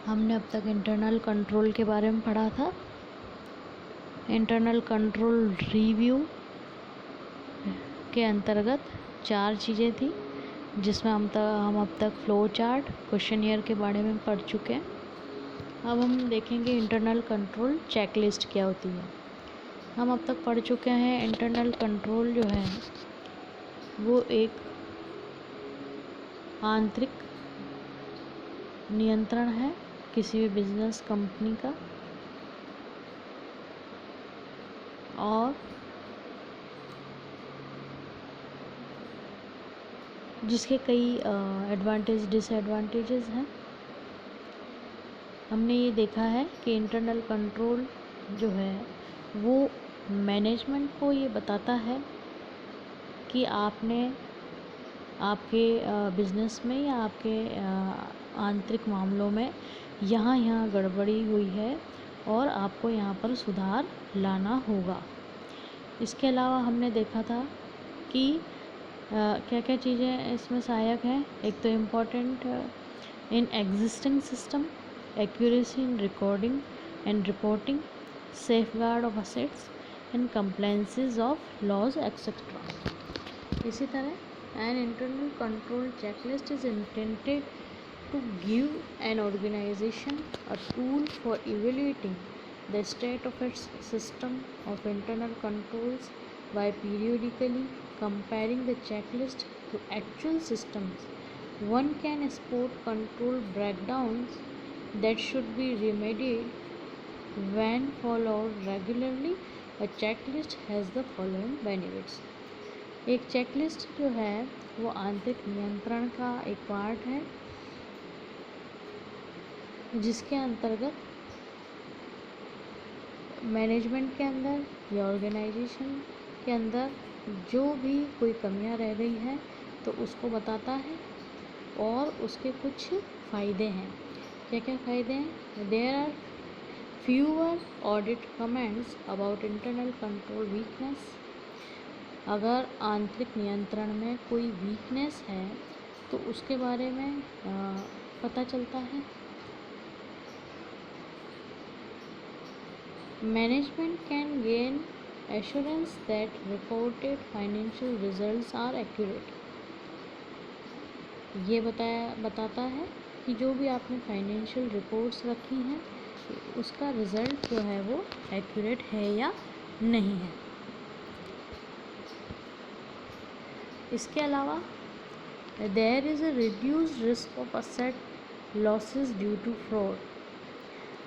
हमने अब तक इंटरनल कंट्रोल के बारे में पढ़ा था। इंटरनल कंट्रोल रिव्यू के अंतर्गत 4 चीज़ें थी, जिसमें हम अब तक फ्लो चार्ट, क्वेश्चनियर के बारे में पढ़ चुके हैं। अब हम देखेंगे इंटरनल कंट्रोल चेकलिस्ट क्या होती है। हम अब तक पढ़ चुके हैं इंटरनल कंट्रोल जो है वो एक आंतरिक नियंत्रण है किसी भी बिजनेस कंपनी का, और जिसके कई एडवांटेज डिसएडवांटेजेस हैं। हमने ये देखा है कि इंटरनल कंट्रोल जो है वो मैनेजमेंट को ये बताता है कि आपने आपके बिजनेस में या आपके आंतरिक मामलों में यहाँ गड़बड़ी हुई है और आपको यहाँ पर सुधार लाना होगा। इसके अलावा हमने देखा था कि क्या क्या चीज़ें इसमें सहायक हैं। एक तो important in existing system, accuracy in recording and reporting, safeguard of assets and compliances of laws etcetera. इसी तरह an internal control checklist is intended to give an organization a tool for evaluating the state of its system of internal controls by periodically comparing the checklist to actual systems. One can spot control breakdowns that should be remedied when followed regularly. A checklist has the following benefits. एक checklist जो है वो आंतरिक नियंत्रण का एक part है, जिसके अंतर्गत मैनेजमेंट के अंदर या ऑर्गेनाइजेशन के अंदर जो भी कोई कमियां रह गई हैं तो उसको बताता है, और उसके कुछ फ़ायदे हैं। क्या क्या फ़ायदे हैं? There are fewer audit comments about internal control weakness. अगर आंतरिक नियंत्रण में कोई वीकनेस है तो उसके बारे में पता चलता है। Management can gain assurance that reported financial results are accurate. ये बताता है कि जो भी आपने फाइनेंशियल रिपोर्ट्स रखी हैं उसका रिज़ल्ट जो है वो एक्यूरेट है या नहीं है। इसके अलावा there is a reduced risk of asset losses due to fraud,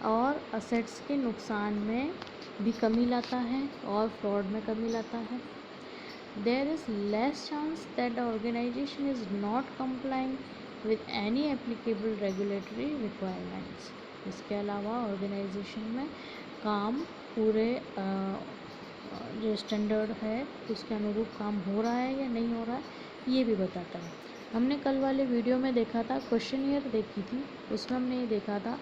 और असेट्स के नुकसान में भी कमी लाता है और फ्रॉड में कमी लाता है। There is less chance that the organization is not complying with any applicable regulatory requirements. इसके अलावा ऑर्गेनाइजेशन में काम पूरे जो स्टैंडर्ड है उसके अनुरूप काम हो रहा है या नहीं हो रहा है, ये भी बताता है। हमने कल वाले वीडियो में देखा था, क्वेश्चनियर देखी थी, उसमें हमने ये देखा था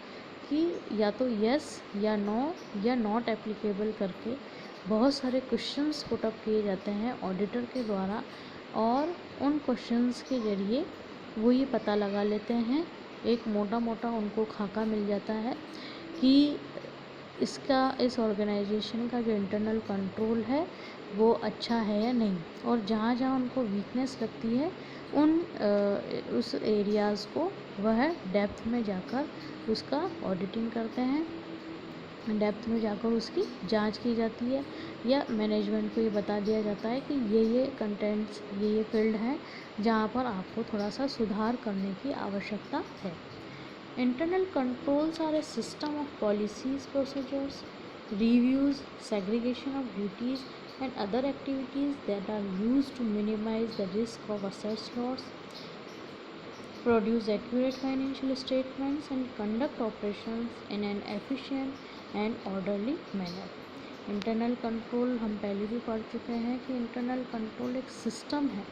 कि या तो यस या नो या नॉट एप्लीकेबल करके बहुत सारे क्वेश्चंस पुट अप किए जाते हैं ऑडिटर के द्वारा, और उन क्वेश्चंस के ज़रिए वो ये पता लगा लेते हैं, एक मोटा मोटा उनको खाका मिल जाता है कि इस ऑर्गेनाइजेशन का जो इंटरनल कंट्रोल है वो अच्छा है या नहीं, और जहाँ जहाँ उनको वीकनेस लगती है उस एरियाज़ को वह डेप्थ में जाकर उसका ऑडिटिंग करते हैं, डेप्थ में जाकर उसकी जांच की जाती है, या मैनेजमेंट को ये बता दिया जाता है कि ये कंटेंट्स ये फील्ड हैं जहाँ पर आपको थोड़ा सा सुधार करने की आवश्यकता है। Internal controls are a system of policies, procedures, reviews, segregation of duties and other activities that are used to minimize the risk of assets loss, produce accurate financial statements and conduct operations in an efficient and orderly manner. Internal control हम पहले भी पढ़ चुके हैं कि internal control एक system है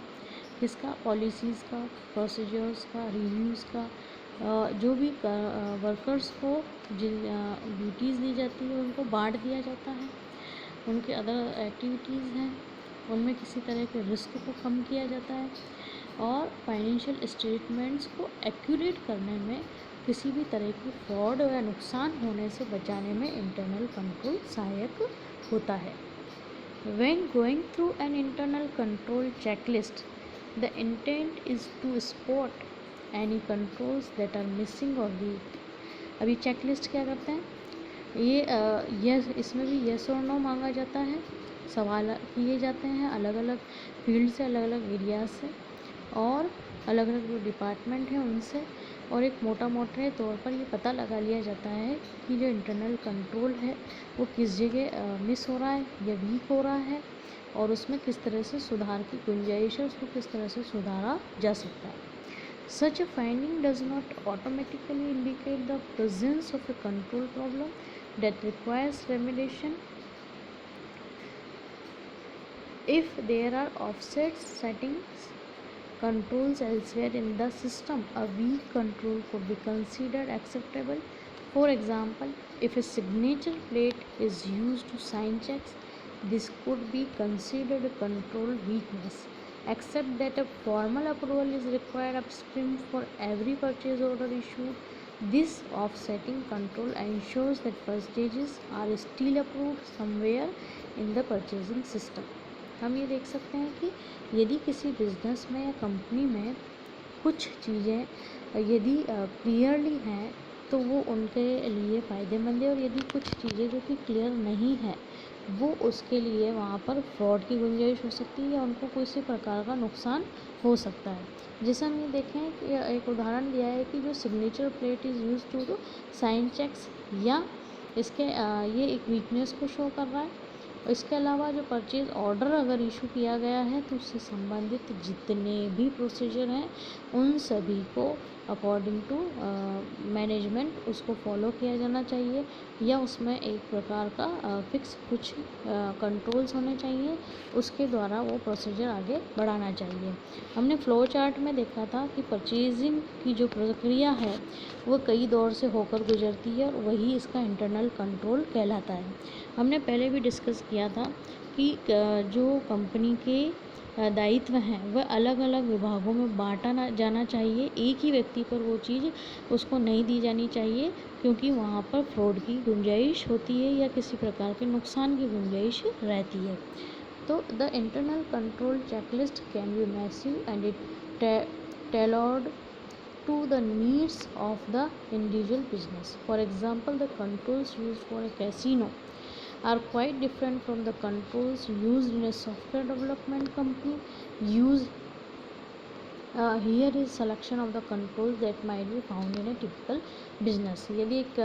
किसका, पॉलिसीज़ का, प्रोसीजर्स का, रिव्यूज़ का, जो भी वर्कर्स को जिन ड्यूटीज़ दी जाती है उनको बांट दिया जाता है, उनके अदर एक्टिविटीज़ हैं उनमें किसी तरह के रिस्क को कम किया जाता है, और फाइनेंशियल स्टेटमेंट्स को एक्यूरेट करने में किसी भी तरह की फ्रॉड या नुकसान होने से बचाने में इंटरनल कंट्रोल सहायक होता है। When going through an internal control checklist, the intent is to spot any controls that are missing or weak. अभी चेकलिस्ट क्या करते हैं, ये इसमें भी येस और नो मांगा जाता है, सवाल किए जाते हैं अलग अलग फील्ड से, अलग अलग एरियाज से और अलग अलग जो डिपार्टमेंट हैं उनसे, और एक मोटा मोटे तौर पर ये पता लगा लिया जाता है कि जो इंटरनल कंट्रोल है वो किस जगह मिस हो रहा है या वीक हो रहा है और उसमें किस तरह से सुधार की गुंजाइश है, उसको किस तरह से सुधारा जा सकता है। Such a finding does not automatically indicate the presence of a control problem that requires remediation. If there are offset settings controls elsewhere in the system, a weak control could be considered acceptable. For example, if a signature plate is used to sign checks, this could be considered a control weakness, except that a formal approval is required upstream for every purchase order issued. This offsetting control ensures that purchases are still approved somewhere in the purchasing system. हम ये देख सकते हैं कि यदि किसी business में या कंपनी में कुछ चीज़ें यदि क्लियरली हैं तो वो उनके लिए फ़ायदेमंद है, और यदि कुछ चीज़ें जो कि क्लियर नहीं है वो उसके लिए वहाँ पर फ्रॉड की गुंजाइश हो सकती है या उनको किसी प्रकार का नुकसान हो सकता है। जैसे हम ये देखें कि एक उदाहरण दिया है कि जो signature plate is use to sign checks, या इसके ये एक वीकनेस को शो कर रहा है। इसके अलावा जो परचेज़ ऑर्डर अगर इशू किया गया है तो उससे संबंधित जितने भी प्रोसीजर हैं उन सभी को अकॉर्डिंग टू मैनेजमेंट उसको फॉलो किया जाना चाहिए, या उसमें एक प्रकार का फिक्स कुछ कंट्रोल्स होने चाहिए, उसके द्वारा वो प्रोसीजर आगे बढ़ाना चाहिए। हमने फ्लो चार्ट में देखा था कि परचेजिंग की जो प्रक्रिया है वो कई दौर से होकर गुजरती है और वही इसका इंटरनल कंट्रोल कहलाता है। हमने पहले भी डिस्कस किया था कि जो कंपनी के दायित्व हैं वह अलग अलग विभागों में बांटा जाना चाहिए। एक ही व्यक्ति पर वो चीज़ उसको नहीं दी जानी चाहिए, क्योंकि वहाँ पर फ्रॉड की गुंजाइश होती है या किसी प्रकार के नुकसान की गुंजाइश रहती है। तो the internal control checklist can be massive and it tailored to the needs of the individual business. For example, the controls used for a casino are quite different from the controls used in a software development company. Here is selection of the controls that might be found in a typical business. यदि एक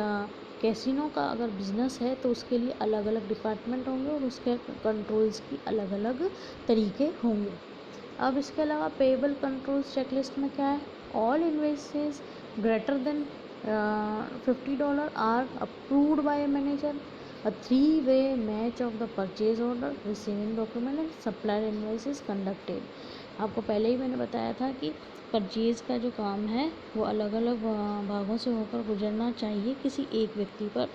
casino का अगर business है तो उसके लिए अलग अलग डिपार्टमेंट होंगे और उसके कंट्रोल्स की अलग अलग तरीके होंगे। अब इसके अलावा पेएबल कंट्रोल्स चेकलिस्ट में क्या है, all invoices greater than $50 are approved by manager, a three-way match of the purchase order, receiving document and supplier invoices conducted. आपको पहले ही मैंने बताया था कि परचेज़ का जो काम है वो अलग अलग भागों से होकर गुजरना चाहिए, किसी एक व्यक्ति पर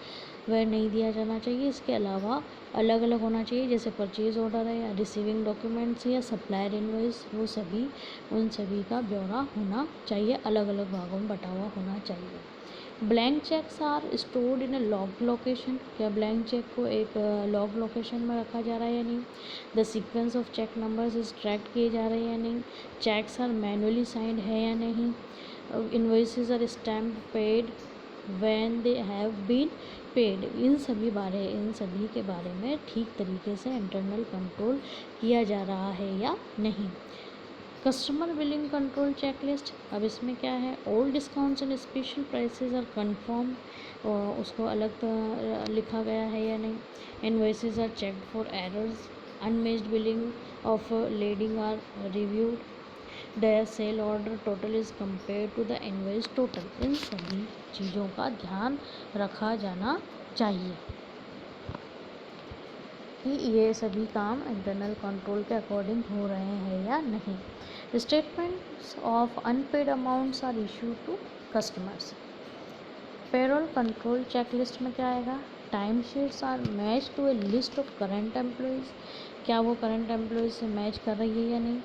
वह नहीं दिया जाना चाहिए। इसके अलावा अलग अलग होना चाहिए, जैसे परचेज़ ऑर्डर है या रिसीविंग डॉक्यूमेंट्स या सप्लायर इनवॉइस, वो सभी उन सभी का ब्यौरा होना चाहिए, अलग अलग भागों में बटा हुआ होना चाहिए। Blank checks are stored in a lock location, क्या ब्लैंक चेक को एक लॉक लोकेशन में रखा जा रहा है या नहीं। The sequence of check numbers is track किए जा रहे हैं या नहीं। चेक्स आर मैनुअली साइंड है या नहीं। Invoices are stamped paid when they have been paid. इन सभी के बारे में ठीक तरीके से इंटरनल कंट्रोल किया जा रहा है या नहीं। कस्टमर बिलिंग कंट्रोल चेकलिस्ट, अब इसमें क्या है, all discounts and special prices are confirm, उसको अलग लिखा गया है या नहीं। Invoices are checked for errors, unmatched billing of leading are reviewed, the sale order total is compare to the invoice total. इन सभी चीज़ों का ध्यान रखा जाना चाहिए कि ये सभी काम इंटरनल कंट्रोल के अकॉर्डिंग हो रहे हैं या नहीं। Statements of unpaid amounts are issue to customers. Payroll control checklist में क्या आएगा, time sheets are match to a list of current employees, क्या वो करंट एम्प्लॉयज़ से मैच कर रही है या नहीं।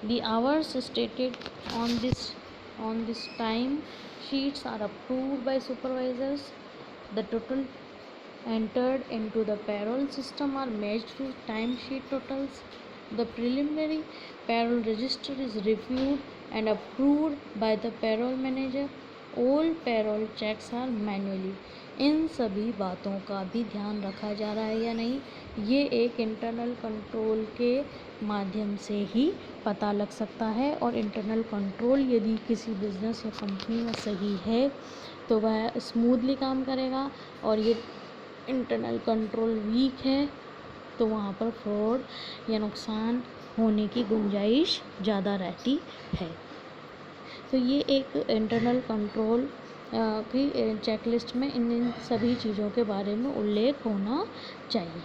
The hours stated on this time sheets are approved by supervisors. The total entered into the payroll system are matched to timesheet totals. The preliminary payroll register is reviewed and approved by the payroll manager. All payroll checks are manually. इन सभी बातों का भी ध्यान रखा जा रहा है या नहीं, ये एक इंटरनल कंट्रोल के माध्यम से ही पता लग सकता है। और इंटरनल कंट्रोल यदि किसी बिजनेस या कंपनी में सही है तो वह स्मूथली काम करेगा, और ये इंटरनल कंट्रोल वीक है तो वहाँ पर फ्रॉड या नुकसान होने की गुंजाइश ज़्यादा रहती है। तो ये एक इंटरनल कंट्रोल की चेकलिस्ट में इन सभी चीज़ों के बारे में उल्लेख होना चाहिए।